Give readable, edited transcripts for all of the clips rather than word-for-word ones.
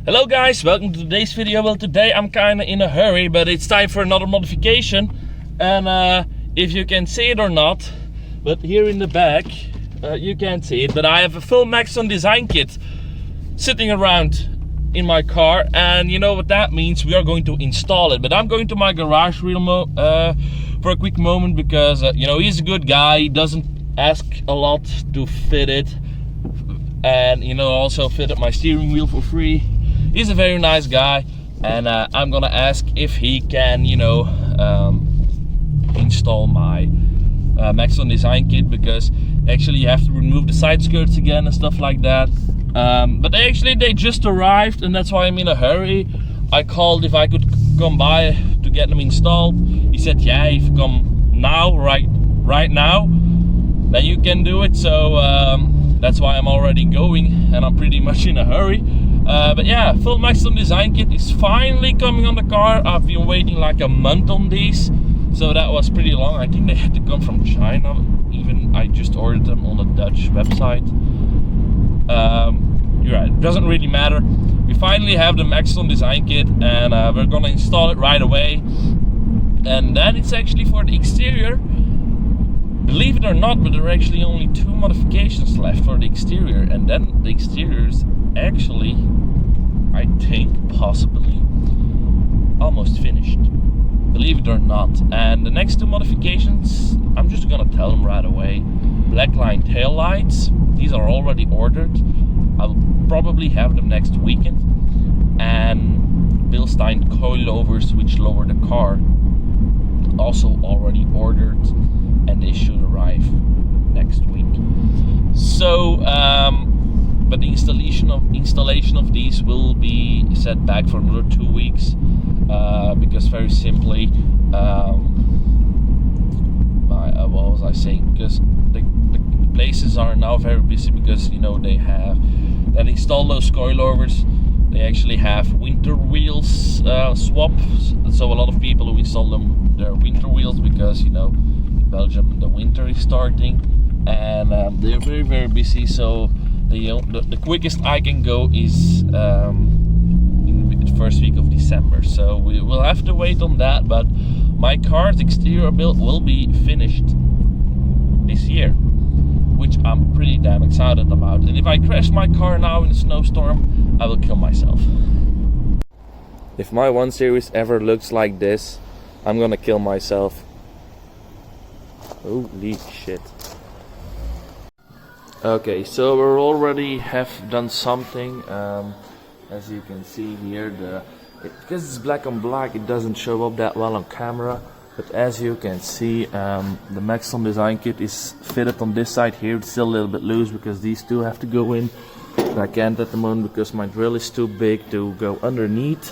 Hello guys, welcome to today's video. Well, today I'm kinda in a hurry, but it's time for another modification. And if you can see it or not, but here in the back, you can't see it, but I have a full Maxton design kit sitting around in my car, and you know what that means. We are going to install it, but I'm going to my garage for a quick moment because you know, he's a good guy. He doesn't ask a lot to fit it, and you know, also fitted my steering wheel for free. He's a very nice guy, and I'm gonna ask if he can, you know, install my Maxton design kit, because actually you have to remove the side skirts again and stuff like that. But actually they just arrived, and that's why I'm in a hurry. I called if I could come by to get them installed. He said, yeah, if you come now, right now, then you can do it. So that's why I'm already going, and I'm pretty much in a hurry. But yeah, full Maxton design kit is finally coming on the car. I've been waiting like a month on these, so that was pretty long. I think they had to come from China. Even I just ordered them on the Dutch website. You're right, it doesn't really matter. We finally have the Maxton design kit, and we're gonna install it right away. And then it's actually for the exterior. Believe it or not, but there are actually only 2 modifications left for the exterior, and then the exterior is actually, I think, possibly almost finished. Believe it or not. And the next 2 modifications, I'm just gonna tell them right away. Black line tail lights, these are already ordered. I'll probably have them next weekend. And Bilstein coilovers, which lower the car, also already ordered, and they should arrive next week. So but the installation of these will be set back for another 2 weeks, because very simply, what was I saying? Because the places are now very busy, because you know, they install those coilovers. They actually have winter wheels swaps, so a lot of people who install them their winter wheels, because you know, in Belgium the winter is starting, and they're very busy. So the quickest I can go is in the first week of December. So we will have to wait on that, but my car's exterior build will be finished this year, which I'm pretty damn excited about. And if I crash my car now in a snowstorm, I will kill myself. If my 1 Series ever looks like this, I'm gonna kill myself. Holy shit. Okay, so we already have done something. As you can see here, because it's black on black, it doesn't show up that well on camera. But as you can see, the Maxton design kit is fitted on this side here. It's still a little bit loose because these 2 have to go in. But I can't at the moment because my drill is too big to go underneath.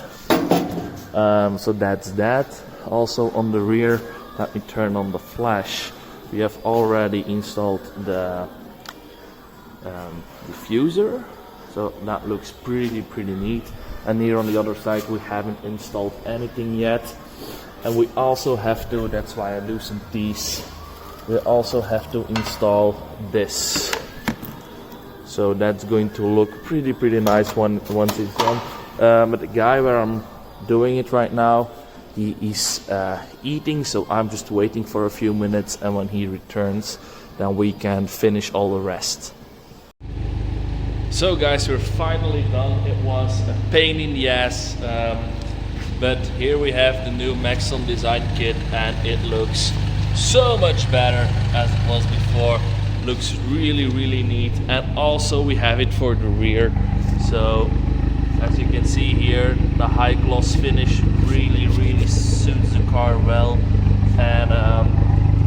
So that's that. Also on the rear, let me turn on the flash. We have already installed the diffuser, so that looks pretty neat. And here on the other side, we haven't installed anything yet. And we also have to, that's why I loosened these, we also have to install this. So that's going to look pretty nice once it's done. But the guy where I'm doing it right now, he is eating, so I'm just waiting for a few minutes, and when he returns, then we can finish all the rest. So guys, we're finally done. It was a pain in the ass, but here we have the new Maxton design kit, and it looks so much better as it was before. Looks really neat, and also we have it for the rear. So as you can see here, the high gloss finish really suits the car well, and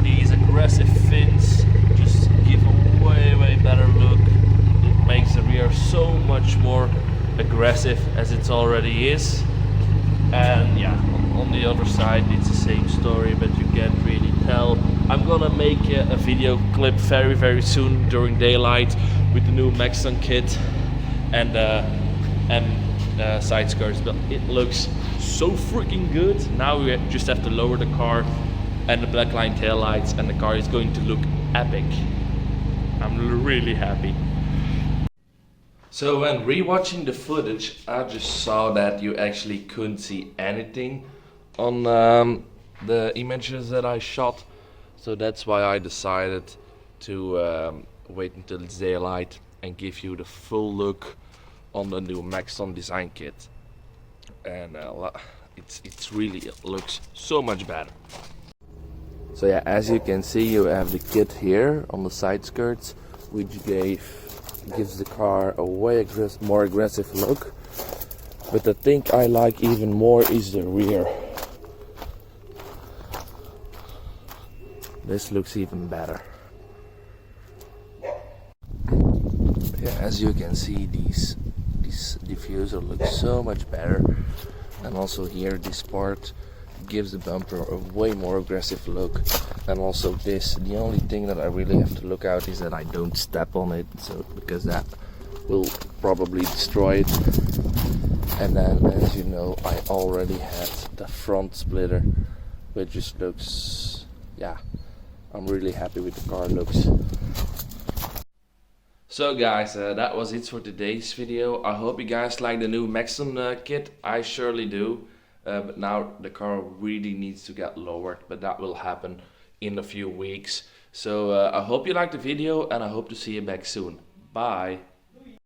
these aggressive fins just give a way better look. It makes the rear so much more aggressive as it already is. And yeah, on the other side it's the same story, but you can't really tell. I'm gonna make a video clip very soon during daylight with the new Maxton kit and side skirts, but it looks so freaking good. Now we just have to lower the car and the black line tail lights, and the car is going to look epic. I'm really happy. So when rewatching the footage, I just saw that you actually couldn't see anything on the images that I shot. So that's why I decided to wait until it's daylight and give you the full look on the new Maxton design kit. And it's really, it looks so much better. So yeah, as you can see, you have the kit here on the side skirts, which gives the car a way more aggressive look. But the thing I like even more is the rear. This looks even better. Yeah, as you can see, this diffuser looks so much better. And also here, this part gives the bumper a way more aggressive look. And also this, the only thing that I really have to look out is that I don't step on it, so because that will probably destroy it. And then, as you know, I already had the front splitter, which just looks, yeah, I'm really happy with the car looks. So guys, that was it for today's video. I hope you guys like the new Maxton kit. I surely do. But now the car really needs to get lowered, but that will happen in a few weeks. So I hope you liked the video, and I hope to see you back soon. Bye.